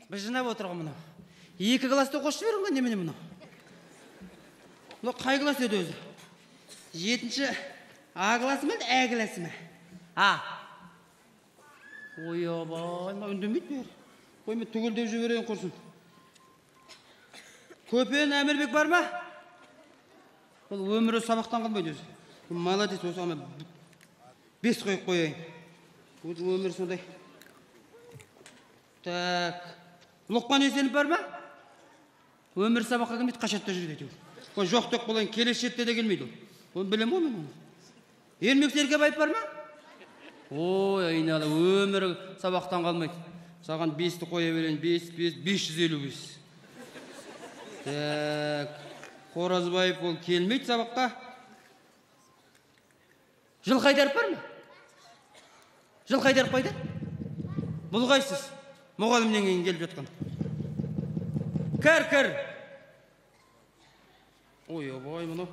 Біз жинап отырған мұны. Екі класты қосып жіберің ба немене мұны? Бұл қай класс еді өзі? 7-ші А классы ма, Ә классы ма? Ой, абай, үндемейді бер. Ой, мен түгілдеп жіберейін құрсын. Көпен Әмірбек бар ма? Бұл өмірі сабақтан қалмайды өзі. Молодец, осы ама 5 қойып қойайын. Өзі өмірі сондай. Так. Лұқпан Есенов бар ма? Өмір сабаққа келмейді, қашатта жүреді. Ол жоқ-тоқ болайын, келешетте де келмейді. Оны білем ғой мен оны. Ермек Серкебаев бар ма? Ой, айналы, өмірі сабақтан қалмайды. Саған 5-ті қоя берейін, 555. Так. Қоразбаев ол келмейді сабаққа. Жылқайдаров бар ма? Жылқайдаров қайда? Бұл қайсыз? Мұғалімнен кейін келіп жатқан. Кір. Ой, обай, мұны.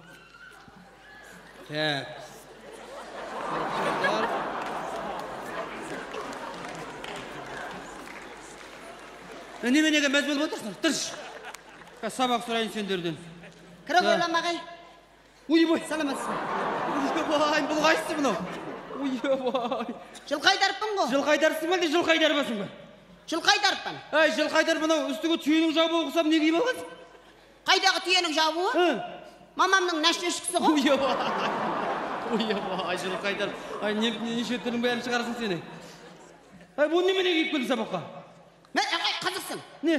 Так. Неменеге мәз болып отырсыңдар? Тұрш. Сабақ сұрайын сендерден. Кіре қойлам ағай. Ой, саламатсың. Ой, бұл қайсысы мұны? Ой, Жылқайдарпын ғой. Жылқайдарсың ба, Жылқайдарбасың ба? Жылқайдарпын. Ай, Жылқайдар мұнау үстіге түйенің жабуы құсап не киіп алғансың? Қайдағы түйенің жабуы? Мамамның нәшнешкісі ғой. Ой, Жылқайдар. Ай, неше түрің бәрін шығарасың сені. Ай, бұл немене киіп келдің сабаққа? Мен ағай қызықсың. Не?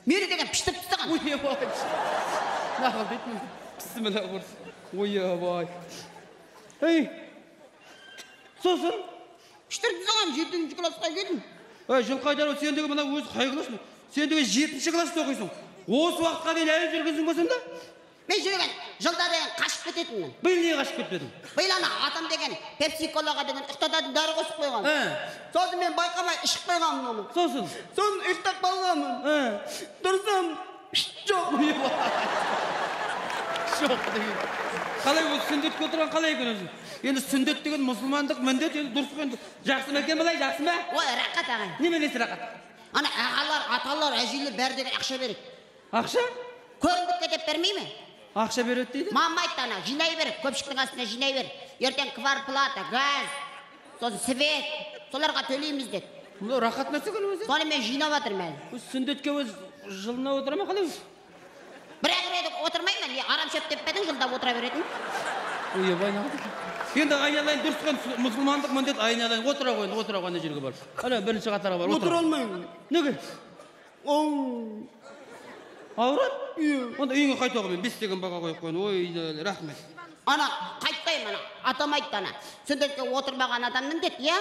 Мері деген піштіріп тістіған. Нақыл дейтін пісті міна құрсын. Ой, Ай, сосын? Піштіріп тістіған 7-ші классқа келдім. Ай, Жылқайдар, сендегі мұна өзі қай классын? Сендегі 7-ші класста оқисың. Осы уақытқа дейін әлі жүргіздің ба сонда? Мен жүрген жылда деген қашып кететінмін. Биыл не қашып кетпедің? Биыл ана атам деген пепси-колаға деген ұйықтататын дәрі қосып қойған. Сосын мен байқамай ішіп қойғанмын оны. Сосын ұйықтап қалғанмын. Тұрсам, жоқ. Жоқ деген. Қалай ол сүндетке отырған қалай екен өзі? Енді сүндет деген мұсылмандық міндет, енді дұрыс қойын. Жақсы ма екен былай, жақсы ма? Ой, рақат ағай. Неменесі рақат? Ана ағалар, аталар, әжейлер бәрі деген ақша береді. Ақша? Көріндікке деп бермей ме? Ақша береді дейді? Мама айтты ана, жинай береді, көпшіктің астына жинай береді. Ертең кварплата, газ, сосын свет, соларға төлейміз деді. Бұл рақат нәрсе екен өзі? Соны мен жинап жатырмын әлі. Сүндетке өз жылына отыра ма қалай? Бірақ рет отырмаймын, арам шөп деп бедің жылдап отыра беретін. Ой, байнағыды. Енді айналайын дұрысқан мұсылмандық міндет айналайын отыра қойын жерге барып. Ана бірінші қатарға бар. Отыра алмаймын. Неге? Ауырат? Онда үйіңе қайтуға мен 5 деген баға қойып қойын. Ой, рахмет. Ана, қайтпаймын ана. Атам айтты ана. Сүндетке отырмаған адамның деді, я?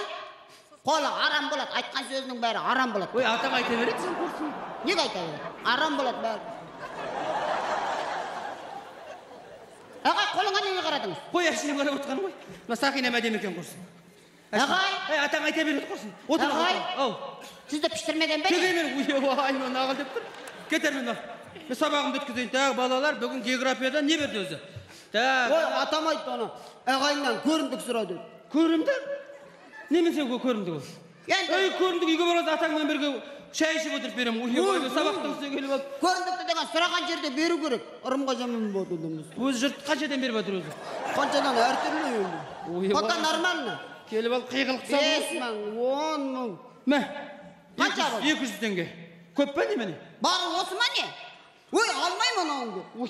Қолы арам болады. Айтқан сөзінің бәрі арам болады. Ой, атаң айта береді сен көрсің. Неге айта береді? Арам болады бәрі. Ағай, қолыңа неге қарадыңыз? Қой, әшіне қарап отырған ғой. Сақина мәдем екен құрсын. Ағай! Атаң айта береді құрсын. Ағай! Сізді піштірмеген бәне? Кегеймен, ой, нағыл деп тұр. Кетер мен сабағымды өткізейін. Тағы балалар бүгін географиядан не берді өзі? Ой, атам айтты оны. Ағайынан көрімдік сұрады. Көрімдік? Немен сен көрімдік ол? Ой, көрімдік үйге барады атаңмен бірге шай ішіп отырып берем. Ой, сабақтың үстіне келіп алып. Көрімдікті деген сұраған жерде беру керек. Ырымға жаман болды. Өзі жұрт қаншадан беріп отыр өзі? Қаншадан әртүрлі енді. Пока нормально. Келіп ал қиғылық сабы. 5 мың, 10 мың. Мә? Қанша болды? 200 теңге. Көп па немене? Бары осы ма не? Ой, алмаймын анауыңды. Ой,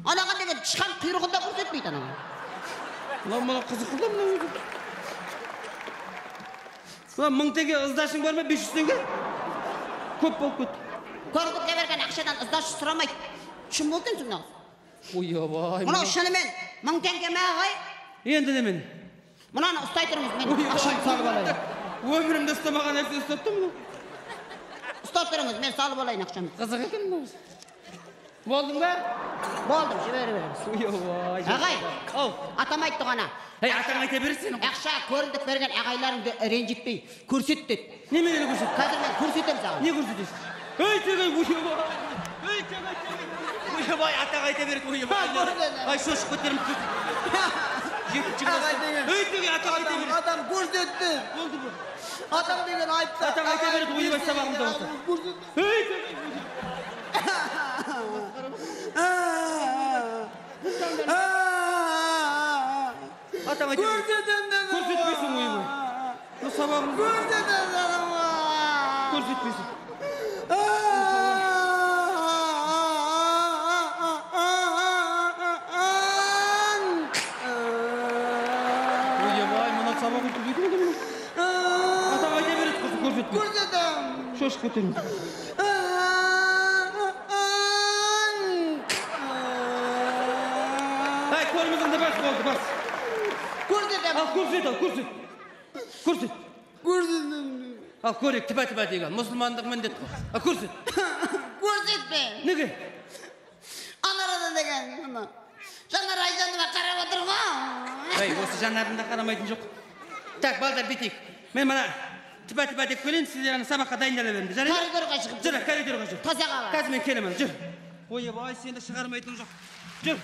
Анаға деген тышқан құйрығында көрсетпейді анаға. Мұна қызық қылда мұна өзі. 1000 теңге ыздашың бар ма? 500 теңге? Көп болып кетті. Көрдікке берген ақшадан ыздашы сұрамайды. Шын болды екен нағыз. Ой, абай. Мұна шынымен 1000 теңге ме ағай? Енді немен? Мұнаны ұстай тұрыңыз, мен ақшаны салып алайын. Өмірімді ұстамаған нәрсе ұстапты мұна. Ұстап тұрыңыз, мен салып алайын ақшаны. Қызық екен мұна. Болдың ба? Болдым, жібері береміз. Ағай, атам айтты ғана. Атаң айта бересің. Ақша көріндік берген ағайларыңды ренжітпей көрсет деді. Неменені көрсет? Қазір мен көрсетем саған. Не көрсетесің? Ey tegey uyuyor. Ey tegey. Uyuyor ata kayta berip uyuyor. Ay şoşup keterim. Ey tegey ata kayta berip. Adam көрсетті. Oldu bu. Adam деген айтты. Ата кайта беріп ойбай сабағымда болса. Ей tegey. Ata kayta berip. Көрсетпейсің ойбай. Bu sabahımızda. Көрсетпейсің. Ойбай, мына сабақ өтіп еді ме? Ата қайта береді қызы көрсетпейсің. Көрсетем. Шошып кетемін. Ай, көрмізіңді бас болды, бас. Көрсетем. Al көрсет, al көрсет. Көрсет. Көрсетем. Al көрек, тіпа-тіпа деген. Мұсылмандық міндет қой. Al көрсет. Көрсетпе. Неге? Анарада деген. Жанар Айжанова қарап отыр ғой. Ай, осы жанарында қарамайтын жоқ. Так, балдар бетейік. Мен мана тіпа-тіпа деп келейін, сіздер ана сабаққа дайындала беріңдер. Жарайды? Коридорға шығып. Жүр, коридорға жүр. Тазаға бар. Қазір мен келемін, жүр. Ойбай, сені шығармайтын жоқ. Жүр.